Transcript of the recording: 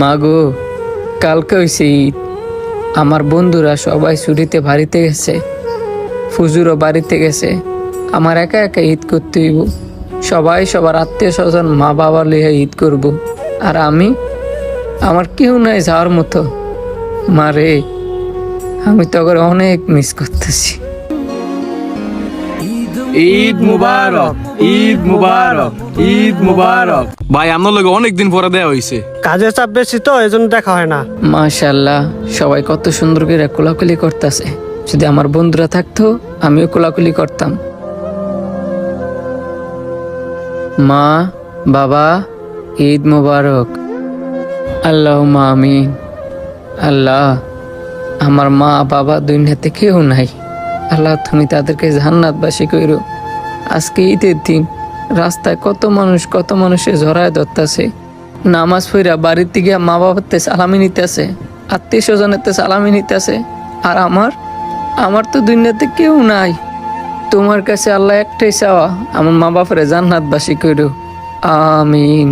মাগো, কালকে হইছে ঈদ। আমার বন্ধুরা সবাই ছুটিতে বাড়িতে গেছে, ফুজুরও বাড়িতে গেছে। আমার একা একা ঈদ করতে হইব। সবাই সবার আত্মীয় স্বজন মা বাবা লিয়ে ঈদ করব। আর আমার কেউ নাই যাওয়ার মতো। মারে, আমি তো করে অনেক মিস করতেছি। ঈদ মুবারক, ঈদ মুবারক, ঈদ মুবারক। ভাই আপনার লগে অনেকদিন পরে দেয়া হইছে। কাজের চাপ বেশি তো এজন্য দেখা হয় না। মাশাআল্লাহ, সবাই কত সুন্দর করে কোলাকুলি করতেছে। যদি আমার বন্ধুরা থাকতো আমিও কোলাকুলি করতাম। মা, বাবা, ঈদ মুবারক। আল্লাহুম্মা আমিন। আল্লাহ, আমার মা বাবা দুনিয়াতে কেউ নাই। আল্লাহ, তুমি তাদেরকে জান্নাতবাসী কইরো। আজকে ঈদের দিন, রাস্তায় কত মানুষে জড়ায় ধরতেছে। নামাজ পড়া বাড়িতে গিয়া মা বাবাতে সালামি নিতেছে, আত্মীয় স্বজনেতে সালামি নিতেছে। আর আমার তো দুনিয়াতে কেউ নাই। তোমার কাছে আল্লাহ একটাই চাওয়া, আমার মা বাপরে জান্নাতবাসী কইরো। আমিন।